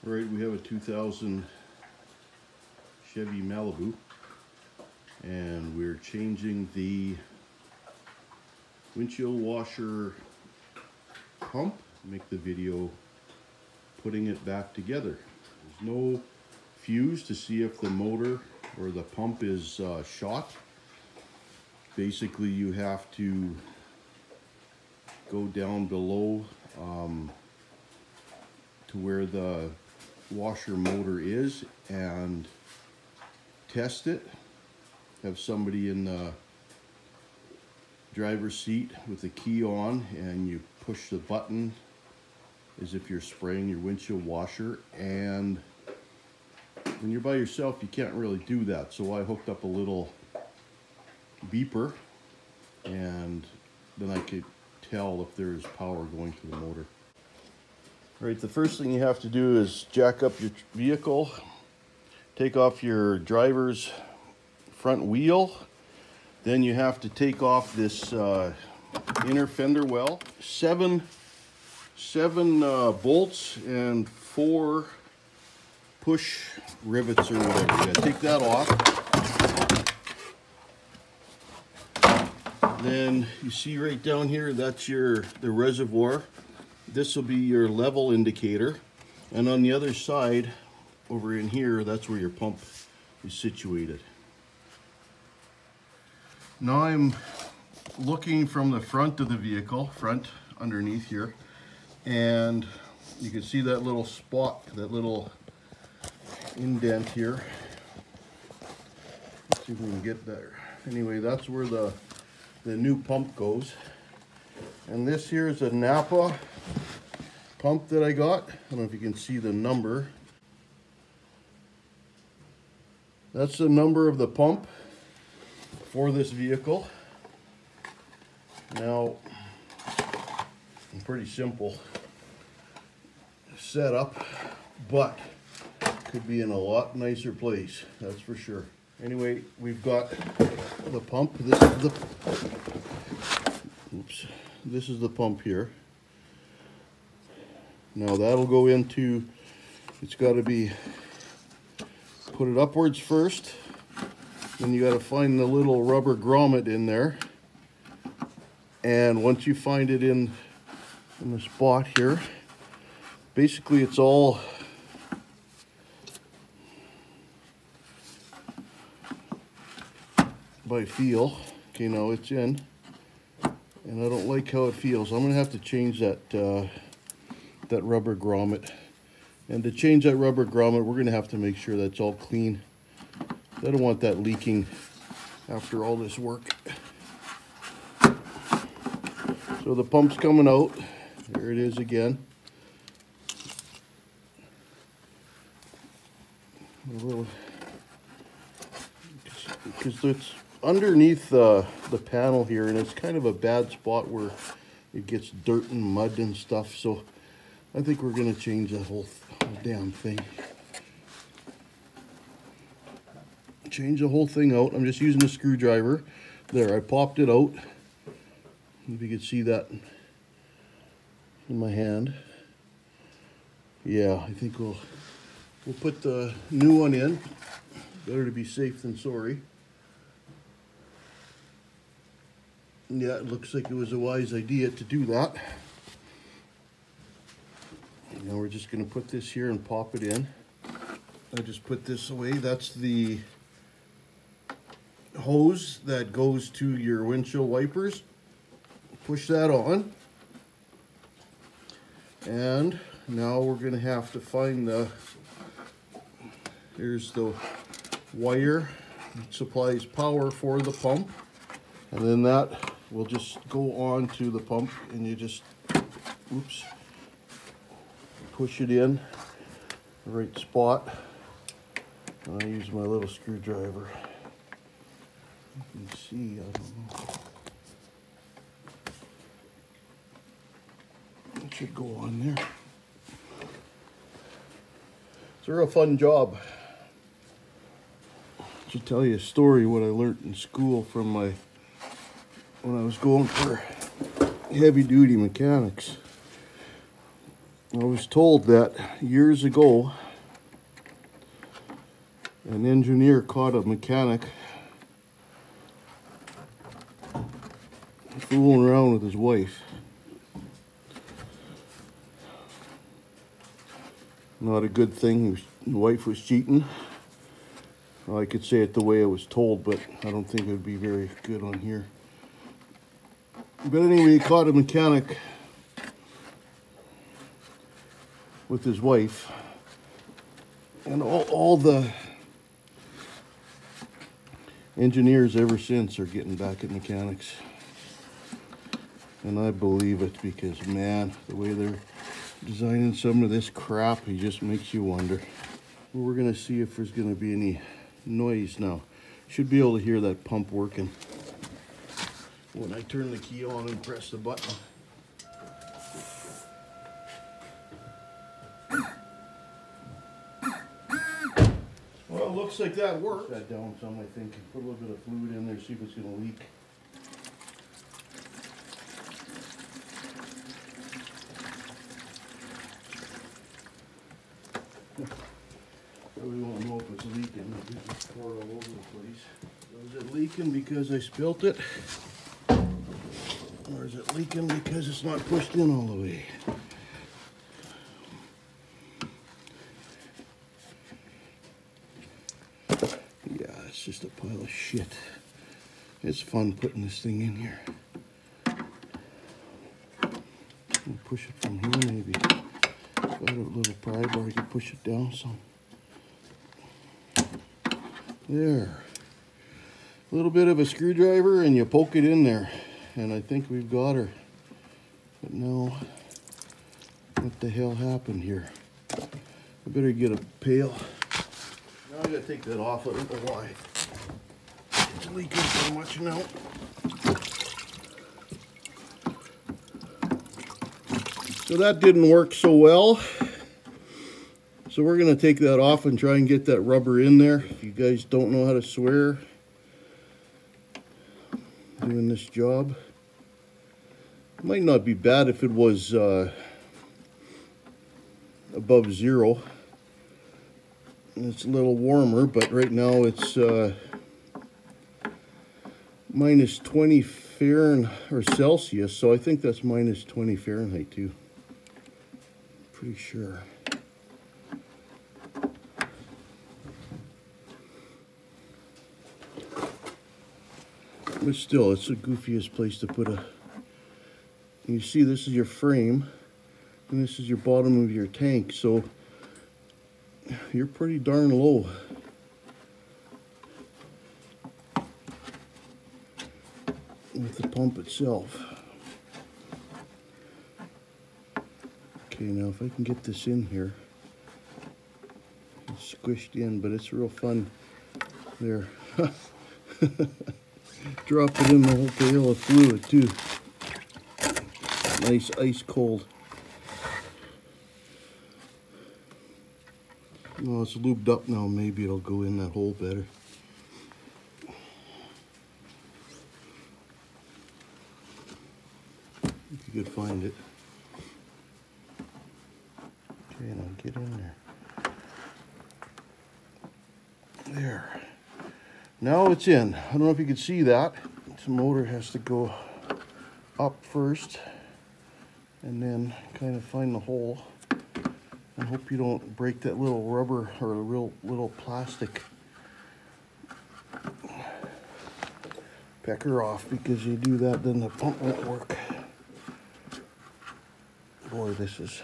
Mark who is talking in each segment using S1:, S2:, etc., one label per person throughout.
S1: All right, we have a 2000 Chevy Malibu, and we're changing the windshield washer pump. Make the video putting it back together. There's no fuse to see if the motor or the pump is shot. Basically, you have to go down below to where the washer motor is and test it. Have somebody in the driver's seat with the key on, and you push the button as if you're spraying your windshield washer. And when you're by yourself, you can't really do that, so I hooked up a little beeper, and then I could tell if there's power going to the motor. All right, the first thing you have to do is jack up your vehicle, take off your driver's front wheel. Then you have to take off this inner fender well. Seven bolts and 4 push rivets or whatever. You gotta take that off. Then you see right down here, that's the reservoir. This will be your level indicator. And on the other side, over in here, that's where your pump is situated. Now I'm looking from the front of the vehicle, front underneath here, and you can see that little spot, that little indent here. Let's see if we can get there. Anyway, that's where the new pump goes. And this here is a Napa pump that I got. I don't know if you can see the number. That's the number of the pump for this vehicle. Now, pretty simple setup, but could be in a lot nicer place, that's for sure. Anyway, we've got the pump. This is the pump here. Now that'll go into, it's got to be, put it upwards first, then you got to find the little rubber grommet in there, and once you find it in the spot here, basically it's all by feel. Okay, now it's in, and I don't like how it feels. I'm gonna have to change that rubber grommet. And to change that rubber grommet, we're gonna have to make sure that's all clean. I don't want that leaking after all this work. So the pump's coming out. There it is again. Because it's underneath the panel here, and it's kind of a bad spot where it gets dirt and mud and stuff. So I think we're going to change the whole damn thing. Change the whole thing out. I'm just using a screwdriver. There, I popped it out. If you can see that in my hand. Yeah, I think we'll put the new one in. Better to be safe than sorry. Yeah, it looks like it was a wise idea to do that. Now we're just going to put this here and pop it in. I just put this away. That's the hose that goes to your windshield wipers. Push that on. And now we're going to have to find here's the wire that supplies power for the pump. And then that will just go on to the pump, and you just, oops, push it in the right spot. And I use my little screwdriver. You can see, I don't know. It should go on there. It's a real fun job. I should tell you a story what I learned in school from when I was going for heavy duty mechanics. I was told that years ago an engineer caught a mechanic fooling around with his wife. Not a good thing. The wife was cheating. Well, I could say it the way I was told, but I don't think it would be very good on here. But anyway, he caught a mechanic with his wife, and all the engineers ever since are getting back at mechanics. And I believe it, because man, the way they're designing some of this crap, it just makes you wonder. Well, we're gonna see if there's gonna be any noise now. Should be able to hear that pump working when I turn the key on and press the button. Well, it looks like that worked. That down some, I think, and put a little bit of fluid in there, see if it's gonna leak. Really won't know if it's leaking. It just pour all over the place. Is it leaking because I spilt it? Or is it leaking because it's not pushed in all the way? Yeah, it's just a pile of shit. It's fun putting this thing in here. I'll push it from here maybe. Got a little pry bar, you can push it down some. There. A little bit of a screwdriver and you poke it in there. And I think we've got her. But now, what the hell happened here? I better get a pail. Now I gotta take that off. I don't know why. It's leaking so much now. So that didn't work so well. So we're gonna take that off and try and get that rubber in there. If you guys don't know how to swear doing this job, it might not be bad if it was above 0. It's a little warmer, but right now it's minus 20 Fahrenheit or Celsius, so I think that's minus 20 Fahrenheit too. Pretty sure. But still, it's the goofiest place to put a... You see, this is your frame, and this is your bottom of your tank, so you're pretty darn low. With the pump itself. Okay, now if I can get this in here, it's squished in, but it's real fun. There. Drop it in the whole pail of fluid too. Nice ice cold. Well, it's lubed up now. Maybe it'll go in that hole better. If you could find it. Okay, now get in there. There. Now it's in. I don't know if you can see that. The motor has to go up first and then kind of find the hole. I hope you don't break that little rubber or a real little plastic pecker off, because you do that then the pump won't work. Boy, this is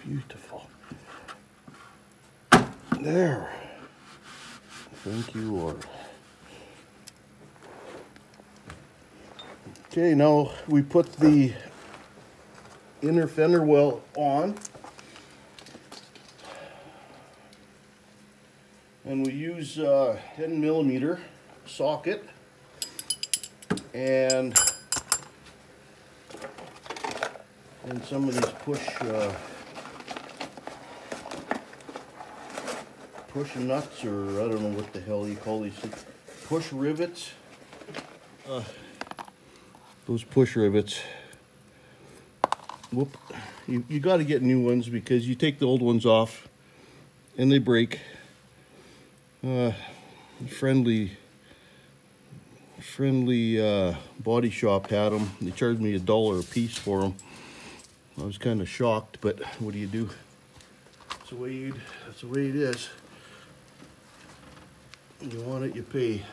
S1: beautiful. There. Thank you, Lord. Okay, now we put the inner fender well on. And we use 10mm socket and some of these push nuts, or I don't know what the hell you call these things. Push rivets. Those push rivets. Whoop. you got to get new ones because you take the old ones off and they break. Friendly body shop had them. They charged me $1 a piece for them. I was kind of shocked, but what do you do? That's the way it is. You want it, you pay.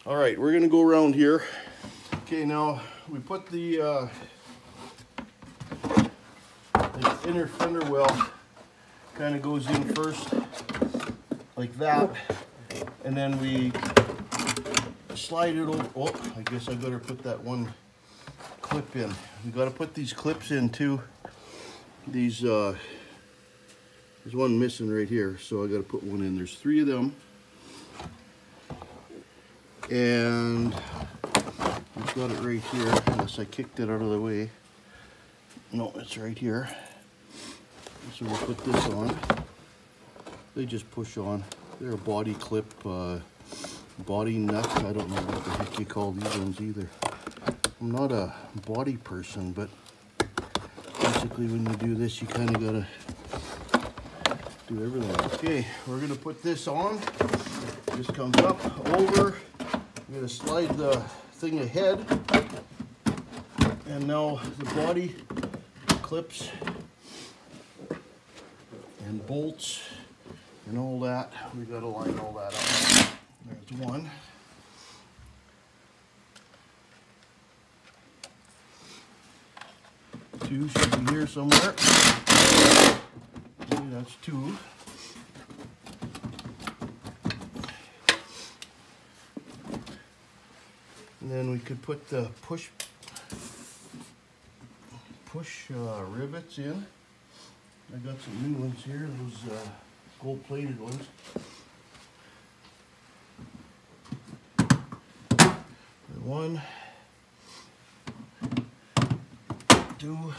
S1: All right, we're gonna go around here. Okay, now we put the inner fender well kind of goes in first, like that, and then we slide it over. Oh, I guess I better put that one clip in. We got to put these clips in too. These there's one missing right here, so I got to put one in. There's 3 of them, and we've got it right here. Unless I kicked it out of the way. No, it's right here. So we'll put this on. They just push on. They're a body clip, body nut. I don't know what the heck you call these ones either. I'm not a body person, but basically when you do this, you kind of gotta do everything. Okay, we're gonna put this on. This comes up, over. We're gonna slide the thing ahead, and now the body clips and bolts and all that. We gotta line all that up. There's one. Two should be here somewhere. Okay, that's 2. And then we could put the push rivets in. I got some new ones here, those gold-plated ones. One, 2,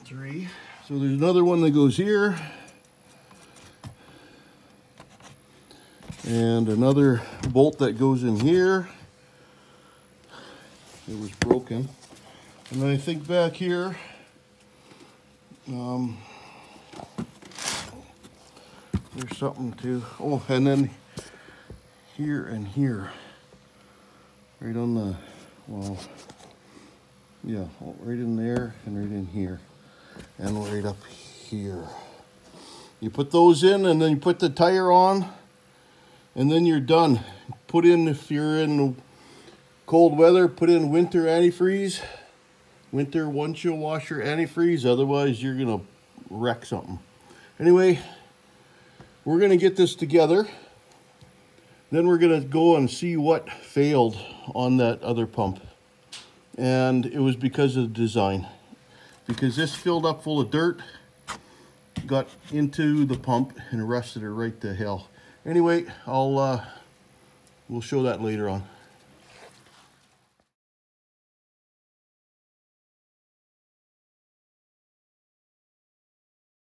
S1: 3. So there's another one that goes here, and another bolt that goes in here. It was broken. And then I think back here, there's something too. Oh, and then here and here, right on the, well, yeah, right in there and right in here, and right up here. You put those in, and then you put the tire on, and then you're done. Put in, if you're in cold weather, put in winter antifreeze, winter windshield washer antifreeze, otherwise you're gonna wreck something. Anyway, we're gonna get this together. Then we're gonna go and see what failed on that other pump. And it was because of the design. Because this filled up full of dirt, got into the pump and rusted it right to hell. Anyway, we'll show that later on.